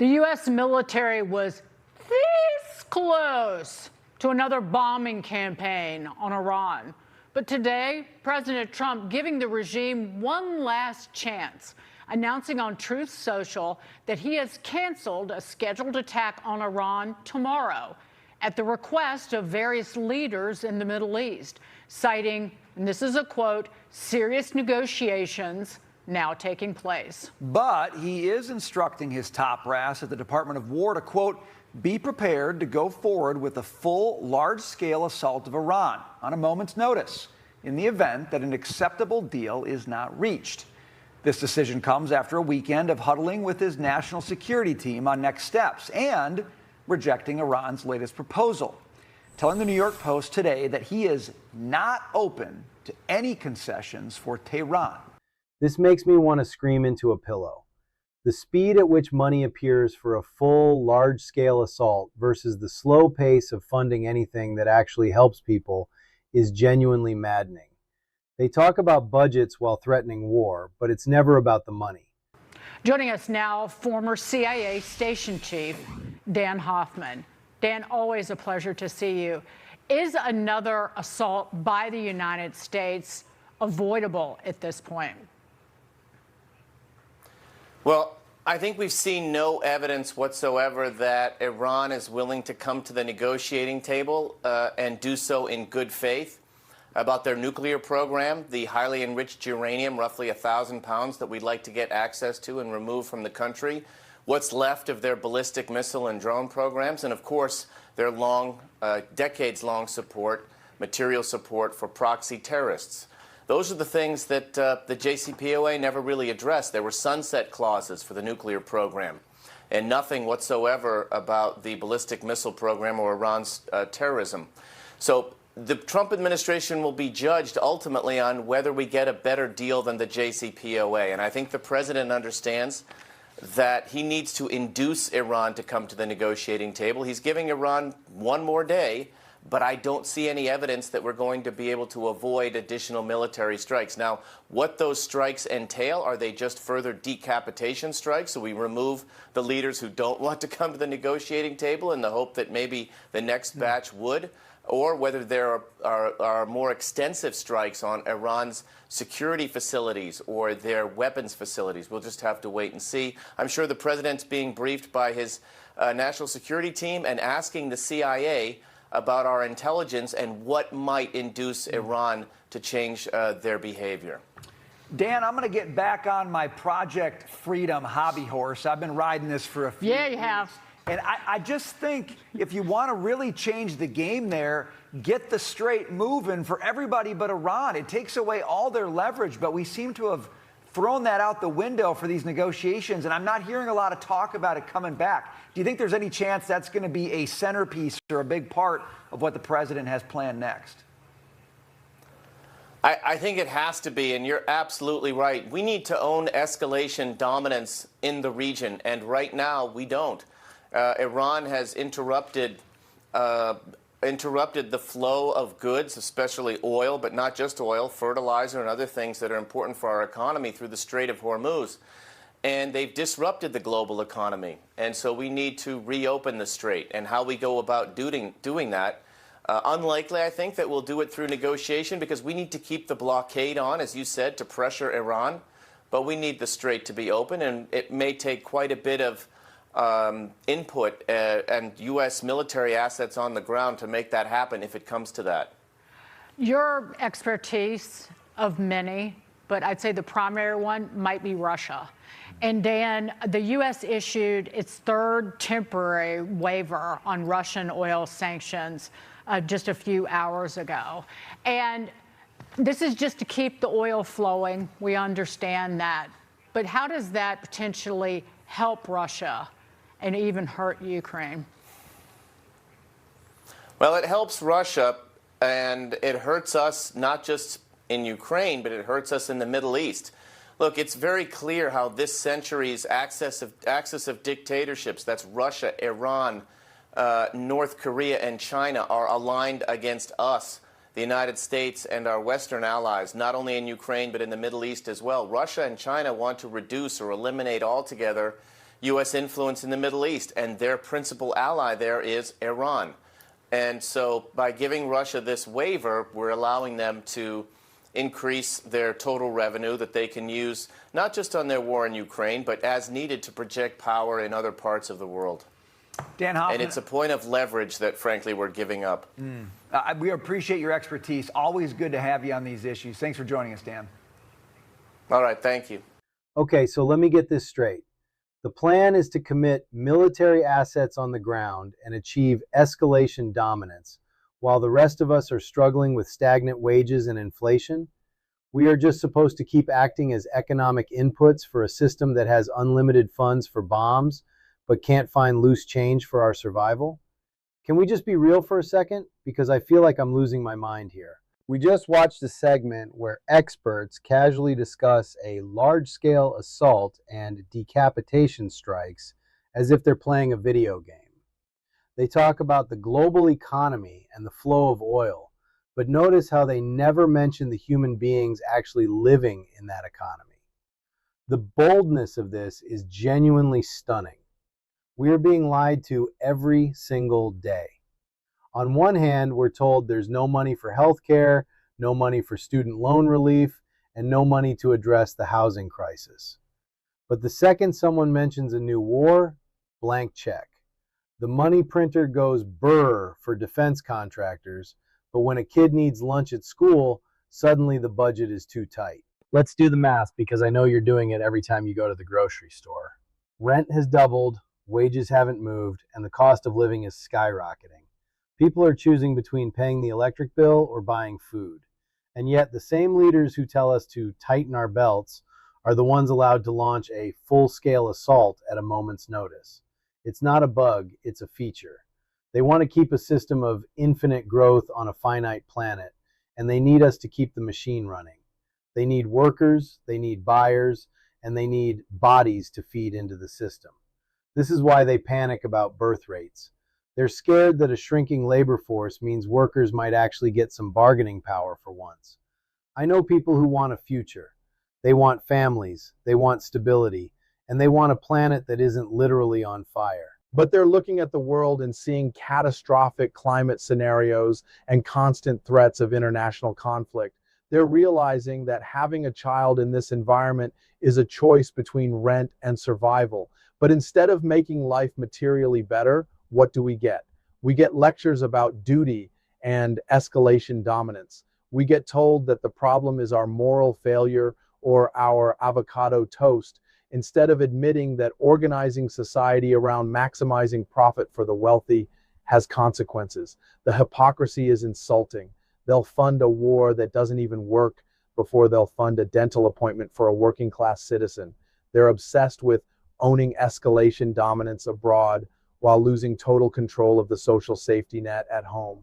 The U.S. military was this close to another bombing campaign on Iran. But today, President Trump giving the regime one last chance, announcing on Truth Social that he has canceled a scheduled attack on Iran tomorrow at the request of various leaders in the Middle East, citing, and this is a quote, serious negotiations now taking place. But he is instructing his top brass at the Department of War to, quote, be prepared to go forward with a full, large-scale assault of Iran on a moment's notice in the event that an acceptable deal is not reached. This decision comes after a weekend of huddling with his national security team on next steps and rejecting Iran's latest proposal, telling the New York Post today that he is not open to any concessions for Tehran. This makes me want to scream into a pillow. The speed at which money appears for a full, large-scale assault versus the slow pace of funding anything that actually helps people is genuinely maddening. They talk about budgets while threatening war, but it's never about the money. Joining us now, former CIA station chief Dan Hoffman. Dan, always a pleasure to see you. Is another assault by the United States avoidable at this point? Well, I think we've seen no evidence whatsoever that Iran is willing to come to the negotiating table and do so in good faith about their nuclear program, the highly enriched uranium, roughly 1,000 pounds, that we'd like to get access to and remove from the country, what's left of their ballistic missile and drone programs, and of course their long, decades-long support, material support for proxy terrorists. Those are the things that the JCPOA never really addressed. There were sunset clauses for the nuclear program and nothing whatsoever about the ballistic missile program or Iran's terrorism. So the Trump administration will be judged ultimately on whether we get a better deal than the JCPOA. And I think the president understands that he needs to induce Iran to come to the negotiating table. He's giving Iran one more day, but I don't see any evidence that we're going to be able to avoid additional military strikes. Now, what those strikes entail, are they just further decapitation strikes, so we remove the leaders who don't want to come to the negotiating table in the hope that maybe the next batch would? Or whether there are more extensive strikes on Iran's security facilities or their weapons facilities. We'll just have to wait and see. I'm sure the president's being briefed by his national security team and asking the CIA about our intelligence and what might induce Iran to change their behavior. Dan, I'm going to get back on my Project Freedom hobby horse. I've been riding this for a few Yeah, you weeks. have. And I just think if you want to really change the game there, get the strait moving for everybody but Iran. It takes away all their leverage, but we seem to have thrown that out the window for these negotiations, and I'm not hearing a lot of talk about it coming back. Do you think there's any chance that's going to be a centerpiece or a big part of what the president has planned next? I think it has to be, and you're absolutely right. We need to own escalation dominance in the region, and right now we don't. Iran has interrupted the flow of goods, especially oil, but not just oil, fertilizer and other things that are important for our economy through the Strait of Hormuz. And they've disrupted the global economy. And so we need to reopen the strait. And how we go about doing that, unlikely, I think, that we'll do it through negotiation, because we need to keep the blockade on, as you said, to pressure Iran. But we need the strait to be open, and it may take quite a bit of input and U.S. military assets on the ground to make that happen if it comes to that. Your expertise of many, but I'd say the primary one might be Russia. And Dan, the U.S. issued its third temporary waiver on Russian oil sanctions just a few hours ago. And this is just to keep the oil flowing. We understand that. But how does that potentially help Russia and even hurt Ukraine? Well, it helps Russia, and it hurts us not just in Ukraine, but it hurts us in the Middle East. Look, it's very clear how this century's axis of dictatorships, that's Russia, Iran, North Korea, and China, are aligned against us, the United States and our Western allies, not only in Ukraine but in the Middle East as well. Russia and China want to reduce or eliminate altogether U.S. influence in the Middle East, and their principal ally there is Iran. And so by giving Russia this waiver, we're allowing them to increase their total revenue that they can use not just on their war in Ukraine, but as needed to project power in other parts of the world. Dan Hoffman. And it's a point of leverage that, frankly, we're giving up. We appreciate your expertise. Always good to have you on these issues. Thanks for joining us, Dan. All right, thank you. Okay, so let me get this straight. The plan is to commit military assets on the ground and achieve escalation dominance, while the rest of us are struggling with stagnant wages and inflation. We are just supposed to keep acting as economic inputs for a system that has unlimited funds for bombs, but can't find loose change for our survival? Can we just be real for a second? Because I feel like I'm losing my mind here. We just watched a segment where experts casually discuss a large-scale assault and decapitation strikes as if they're playing a video game. They talk about the global economy and the flow of oil, but notice how they never mention the human beings actually living in that economy. The boldness of this is genuinely stunning. We are being lied to every single day. On one hand, we're told there's no money for healthcare, no money for student loan relief, and no money to address the housing crisis. But the second someone mentions a new war, blank check. The money printer goes brr for defense contractors, but when a kid needs lunch at school, suddenly the budget is too tight. Let's do the math, because I know you're doing it every time you go to the grocery store. Rent has doubled, wages haven't moved, and the cost of living is skyrocketing. People are choosing between paying the electric bill or buying food. And yet the same leaders who tell us to tighten our belts are the ones allowed to launch a full-scale assault at a moment's notice. It's not a bug, it's a feature. They want to keep a system of infinite growth on a finite planet, and they need us to keep the machine running. They need workers, they need buyers, and they need bodies to feed into the system. This is why they panic about birth rates. They're scared that a shrinking labor force means workers might actually get some bargaining power for once. I know people who want a future. They want families, they want stability, and they want a planet that isn't literally on fire. But they're looking at the world and seeing catastrophic climate scenarios and constant threats of international conflict. They're realizing that having a child in this environment is a choice between rent and survival. But instead of making life materially better, what do we get? We get lectures about duty and escalation dominance. We get told that the problem is our moral failure or our avocado toast, instead of admitting that organizing society around maximizing profit for the wealthy has consequences. The hypocrisy is insulting. They'll fund a war that doesn't even work before they'll fund a dental appointment for a working class citizen. They're obsessed with owning escalation dominance abroad while losing total control of the social safety net at home.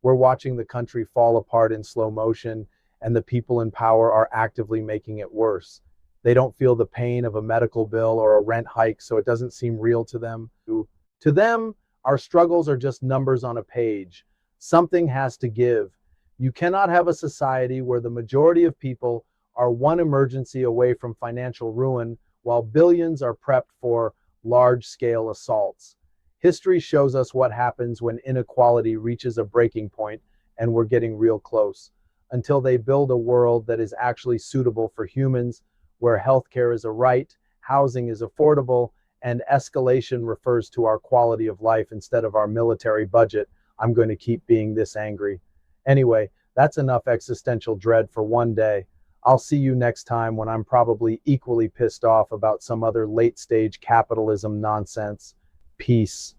We're watching the country fall apart in slow motion, and the people in power are actively making it worse. They don't feel the pain of a medical bill or a rent hike, so it doesn't seem real to them. To them, our struggles are just numbers on a page. Something has to give. You cannot have a society where the majority of people are one emergency away from financial ruin, while billions are prepped for large-scale assaults. History shows us what happens when inequality reaches a breaking point, and we're getting real close. Until they build a world that is actually suitable for humans, where healthcare is a right, housing is affordable, and escalation refers to our quality of life instead of our military budget, I'm going to keep being this angry. Anyway, that's enough existential dread for one day. I'll see you next time when I'm probably equally pissed off about some other late-stage capitalism nonsense. Peace.